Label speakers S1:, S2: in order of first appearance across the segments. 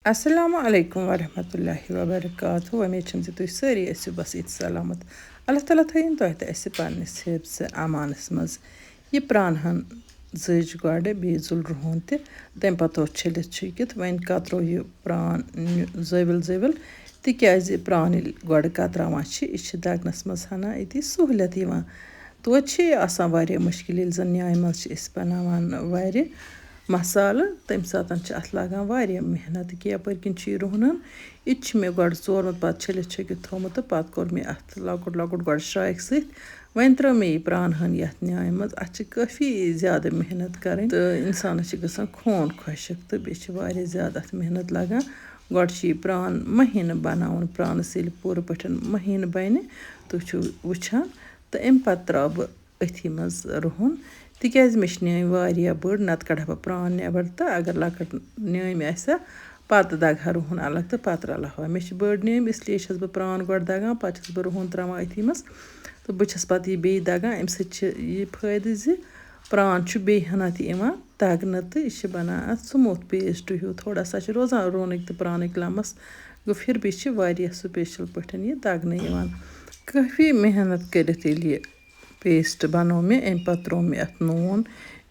S1: Assalamu alaikum warahmatullahi wabarakatuh. Umeed چھَم زِ تُہۍ سٲری ٲسِو بس ییٚتہِ سلامت. اللہ تعالیٰ تھٲیِن تۄہہِ تہِ اَسہِ پنٛنِس حِفظِ امانَس منٛز. یہِ پرٛانہٕ ہن زٕج گۄڈٕ بیٚیہِ زُل رُہُن تہِ تَمہِ پتہٕ اوس چھٔلِتھ چھُکِتھ. وۄنۍ کتروو یہِ پرٛان زٲوِل زٲوِل تِکیٛازِ پرٛان ییٚلہِ گۄڈٕ کتراوان چھِ یہِ چھِ دگنس منٛز ہنا أتی سہوٗلیت یِوان. توتہِ چھِ یہِ آسان واریاہ مُشکِل ییٚلہِ زن نیامہِ منٛز چھِ أسۍ بناوان وارِ مسالہٕ تَمہِ ساتہٕ چھِ اَتھ لگان واریاہ محنت کہِ یپٲرۍ کِنۍ چھُ یہِ رُہنن یہِ تہِ چھُ مےٚ گۄڈٕ ژورمُت پتہٕ چھٔلِتھ چھٔکِتھ تھومُت تہٕ پتہٕ کوٚر مےٚ اَتھ لۄکُٹ لۄکُٹ گۄڈٕ شراکہِ سۭتۍ. وۄنۍ ترٲو مےٚ یہِ پرٛانہٕ ہن یتھ نیامہِ منٛز. اَتھ چھِ کٲفی زیادٕ محنت کَرٕنۍ تہٕ اِنسانس چھِ گژھان خوٗن خۄشِک تہٕ بیٚیہِ چھِ واریاہ زیادٕ اَتھ محنت لگان. گۄڈٕ چھِ یہِ پرٛان مہیٖنہٕ بناوُن. پرٛانس ییٚلہِ پوٗرٕ پٲٹھۍ مہیٖنہٕ بنہِ تُہۍ چھِو وٕچھان تہٕ اَمہِ پتہٕ تراوٕ بہٕ أتھی منٛز رُہُن تِکیٛازِ مےٚ چھِ نیٲمۍ واریاہ بٔڑ نتہٕ کڑٕ ہا بہٕ پرٛان نٮ۪بر تہٕ اگر لۄکٕٹ نیٲمۍ آسہِ ہا پتہٕ دگہٕ ہا رُہُن الگ تہٕ پتہٕ رلاوہا. مےٚ چھِ بٔڑ نیٲمۍ اس لیے چھس بہٕ پرٛان گۄڈٕ دگان پتہٕ چھس بہٕ رُہُن تراوان أتھی منٛز تہٕ بہٕ چھس پتہٕ یہِ بیٚیہِ دگان. اَمہِ سۭتۍ چھِ یہِ فٲیدٕ زِ پرٛان چھُ بیٚیہِ ہنا تہِ یِوان دگنہٕ تہٕ یہِ چھِ بنان اَتھ سُموٗتھ پیسٹ ہیوٗ. تھوڑا سا چھِ روزان رُہنٕکۍ تہٕ پرٛانٕکۍ لمس گوٚو پھر بھی چھِ واریاہ سُپیشل پٲٹھۍ یہِ دگنہٕ یِوان. کٲفی محنت کٔرِتھ ییٚلہِ یہِ پیسٹ بنوو مےٚ اَمہِ پتہٕ تروو مےٚ اَتھ نوٗن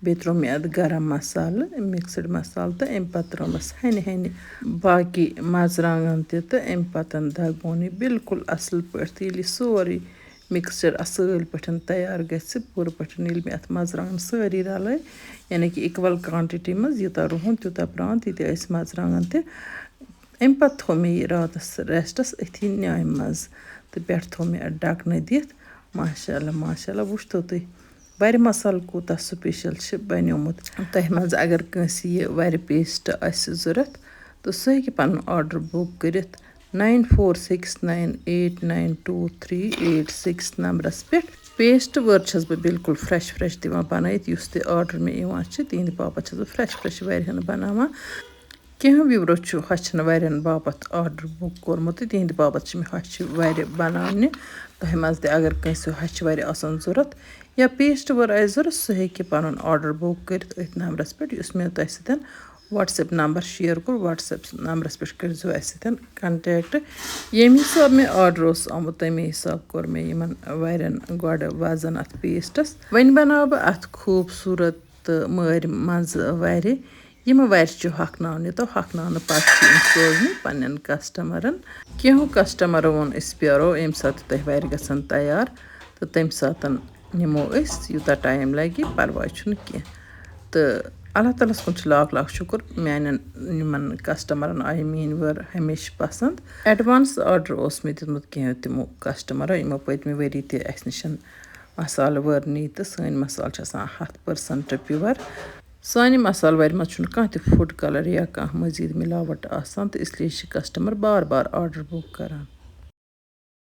S1: بیٚیہِ تروو مےٚ اَتھ گرم مسالہٕ مِکسٕڈ مسالہٕ تہٕ اَمہِ پتہٕ ترٲومَس ہنہِ ہنہِ باقی مرژٕوانٛگن تہِ تہٕ اَمہِ پتہٕ دگون یہِ بالکُل اصل پٲٹھۍ تہٕ ییٚلہِ یہِ سورُے مِکسچر اصل پٲٹھۍ تیار گژھِ پوٗرٕ پٲٹھۍ ییٚلہِ مےٚ اَتھ مرژٕوانٛگن سٲری رلٲے یعنی کہِ اِکول کانٹِٹی منٛز یوٗتاہ رُہُن تیوٗتاہ پرٛان تیٖتیاہ ٲسۍ مرژٕوانٛگن تہِ. اَمہِ پتہٕ تھوٚو مےٚ یہِ راتس ریسٹس أتھی نیامہِ منٛز تہٕ پٮ۪ٹھٕ تھوٚو مےٚ اَتھ ڈکنہٕ دِتھ. ماشاء اللہ وٕچھتو تُہۍ وَرِ مسالہٕ کوٗتاہ سُپیشل چھِ بنیومُت. تۄہہِ منٛز اگر کٲنٛسہِ یہِ وَرِ پیسٹ آسہِ ضوٚرتھ تہٕ سُہ ہیٚکہِ پنُن آرڈر بُک کٔرِتھ 9469823886 نمبرس پٮ۪ٹھ. پیسٹ وٲر چھس بہٕ بالکُل فرٛٮ۪ش دِوان بنٲیِتھ. یُس تہِ آرڈر مےٚ یِوان چھِ تِہنٛدِ باپتھ چھس بہٕ فرٛٮ۪ش وارِ ہن بناوان. کینٛہہ وِورو چھُ ہۄچھن وَرٮ۪ن باپتھ آرڈر بُک کوٚرمُت تہٕ تِہنٛدِ باپتھ چھِ مےٚ ہۄچھِ وَرِ بناونہِ. تۄہہِ منٛز تہِ اگر کٲنٛسہِ ہۄچھِ وَرِ آسن ضوٚرتھ یا پیسٹ وٲر آسہِ ضوٚرتھ سُہ ہیٚکہِ پنُن آرڈر بُک کٔرِتھ أتھۍ نمبرس پٮ۪ٹھ یُس مےٚ تۄہہِ سۭتۍ وٹسایپ نمبر شیر کوٚر. وٹسایپ نمبرس پٮ۪ٹھ کٔرۍزیو اَسہِ سۭتۍ کنٹیکٹ. ییٚمہِ حساب مےٚ آرڈر اوس آمُت تَمے حساب کوٚر مےٚ یِمن وَرٮ۪ن گۄڈٕ وزن اَتھ پیسٹس. وۄنۍ بناو بہٕ اَتھ خوٗبصوٗرت تہٕ مٲرۍ منٛزٕ وَرِ. یِمہٕ وَرِ چھِ ہۄکھناونہِ تہٕ ہۄکھناونہٕ پتہٕ چھِ یِم سوزنہِ پننٮ۪ن کسٹمرن. کینٛہو کسٹمرو ووٚن أسۍ پیارو ییٚمہِ ساتہٕ تۄہہِ وَرِ گژھن تیار تہٕ تمہِ ساتہٕ نِمو أسۍ یوٗتاہ ٹایم لگہِ پرواے چھُنہٕ کینٛہہ. تہٕ اللہ تعالیٰ ہس کُن چھُ لاکھ شُکُر میانٮ۪ن یِمن کسٹمرن آیہِ میٲنۍ وٲر ہمیشہٕ پسنٛد. ایڈوانس آرڈر اوس مےٚ دیُتمُت کینٛہہ تِمو کسٹمرو یِمو پٔتمہِ ؤری تہِ اسہِ نِش مسالہٕ وٲر نی تہٕ سٲنۍ مسالہٕ چھِ آسان 100% پیور. سانہِ مسالہٕ وارِ منٛز چھُنہٕ کانٛہہ تہِ فُڈ کلر یا کانٛہہ مٔزیٖد مِلاوٹ آسان تہٕ اس لیے چھِ کسٹمر بار آرڈر بُک کران.